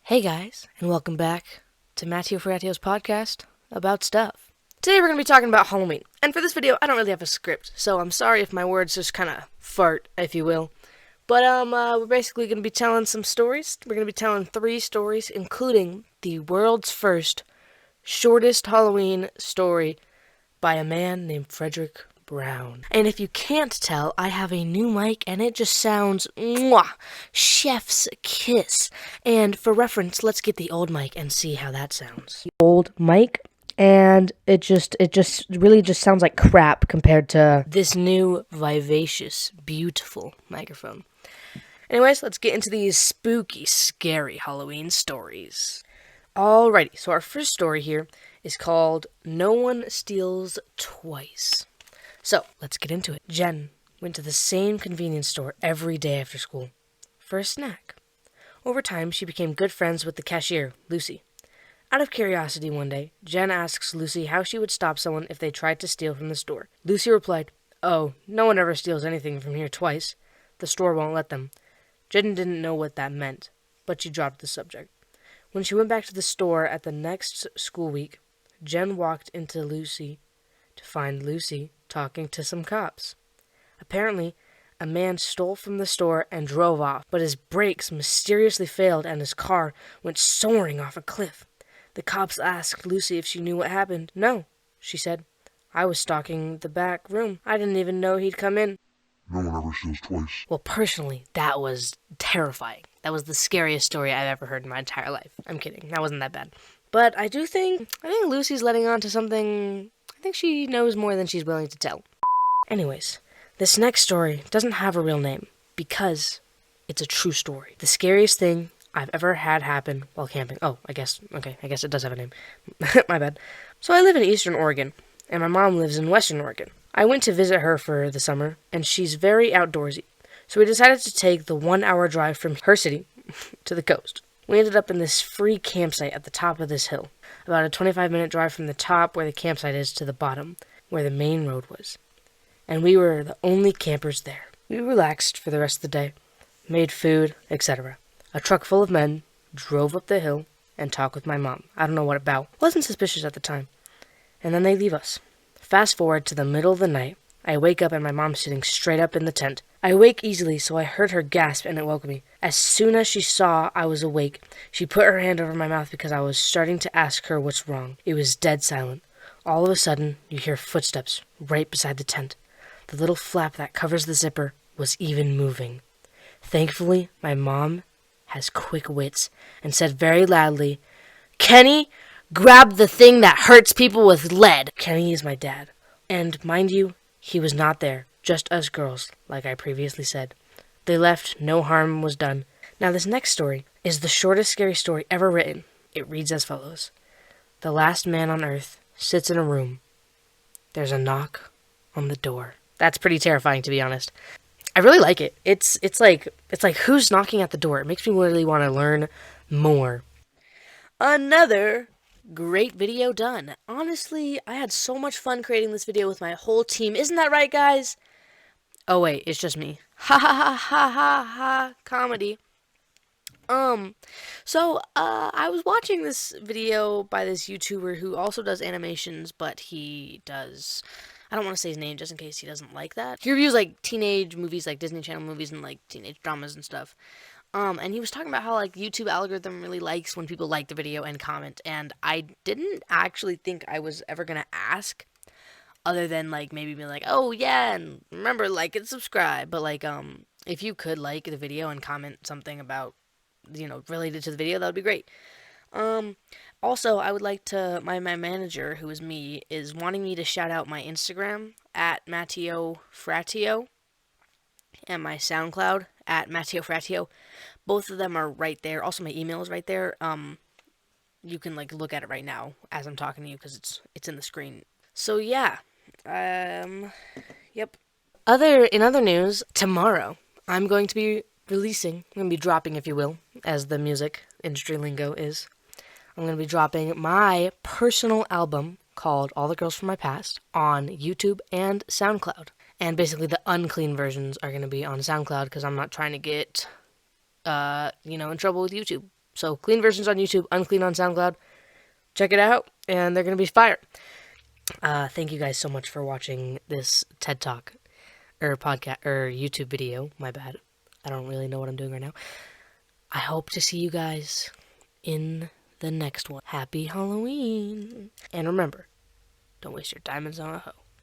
Hey guys, and welcome back to Matteo Ferratio's podcast about stuff. Today we're going to be talking about Halloween, and for this video I don't really have a script, so I'm sorry if my words just kind of fart, if you will. But we're basically going to be telling some stories. We're going to be telling 3 stories, including the world's first, shortest Halloween story by a man named Frederick Brown. And if you can't tell, I have a new mic and it just sounds mwah, chef's kiss. And for reference, let's get the old mic and see how that sounds. Old mic, and it just really just sounds like crap compared to this new vivacious, beautiful microphone. Anyways, let's get into these spooky, scary Halloween stories. Alrighty, so our first story here is called No One Steals Twice. So, let's get into it. Jen went to the same convenience store every day after school for a snack. Over time, she became good friends with the cashier, Lucy. Out of curiosity one day, Jen asks Lucy how she would stop someone if they tried to steal from the store. Lucy replied, "Oh, no one ever steals anything from here twice. The store won't let them." Jen didn't know what that meant, but she dropped the subject. When she went back to the store at the next school week, Jen walked into Lucy to find Lucy talking to some cops. Apparently, a man stole from the store and drove off, but his brakes mysteriously failed and his car went soaring off a cliff. The cops asked Lucy if she knew what happened. "No," she said. "I was stalking the back room. I didn't even know he'd come in." No one ever steals twice. Well, personally, that was terrifying. That was the scariest story I've ever heard in my entire life. I'm kidding. That wasn't that bad. But I think Lucy's letting on to something. I think she knows more than she's willing to tell. Anyways, this next story doesn't have a real name because it's a true story. The scariest thing I've ever had happen while camping. Oh, I guess it does have a name. My bad. So I live in Eastern Oregon, and my mom lives in Western Oregon. I went to visit her for the summer, and she's very outdoorsy. So we decided to take the 1-hour drive from her city to the coast. We ended up in this free campsite at the top of this hill, about a 25-minute drive from the top where the campsite is to the bottom, where the main road was. And we were the only campers there. We relaxed for the rest of the day, made food, etc. A truck full of men drove up the hill and talked with my mom. I don't know what about. Wasn't suspicious at the time. And then they leave us. Fast forward to the middle of the night. I wake up and my mom's sitting straight up in the tent. I wake easily, so I heard her gasp and it woke me. As soon as she saw I was awake, she put her hand over my mouth because I was starting to ask her what's wrong. It was dead silent. All of a sudden, you hear footsteps right beside the tent. The little flap that covers the zipper was even moving. Thankfully, my mom has quick wits and said very loudly, "Kenny, grab the thing that hurts people with lead." Kenny is my dad. And mind you, he was not there, just us girls, like I previously said. They left, no harm was done. Now this next story is the shortest scary story ever written. It reads as follows. The last man on earth sits in a room. There's a knock on the door. That's pretty terrifying, to be honest. I really like it. It's like who's knocking at the door? It makes me really want to learn more. Another great video done. Honestly, I had so much fun creating this video with my whole team. Isn't that right, guys? Oh wait, it's just me. Ha ha ha ha ha ha comedy. I was watching this video by this YouTuber who also does animations, but he does, I don't want to say his name just in case he doesn't like that. He reviews like teenage movies, like Disney Channel movies and like teenage dramas and stuff. And he was talking about how like YouTube algorithm really likes when people like the video and comment, and I didn't actually think I was ever gonna ask, other than like maybe be like, "Oh yeah, and remember like and subscribe." But like if you could like the video and comment something about related to the video, that would be great. Also, I would like to, my manager, who is me, is wanting me to shout out my Instagram at Matteo Fratio and my SoundCloud at Matteo Fratio. Both of them are right there. Also, my email is right there. You can like look at it right now as I'm talking to you because it's in the screen. So yeah, yep. In other news, tomorrow I'm going to be dropping, if you will, as the music industry lingo is. I'm going to be dropping my personal album called All the Girls from My Past on YouTube and SoundCloud. And basically the unclean versions are going to be on SoundCloud because I'm not trying to get, in trouble with YouTube. So clean versions on YouTube, unclean on SoundCloud. Check it out, and they're going to be fire. Thank you guys so much for watching this TED Talk, or podcast, or YouTube video. My bad. I don't really know what I'm doing right now. I hope to see you guys in the next one. Happy Halloween. And remember, don't waste your diamonds on a hoe.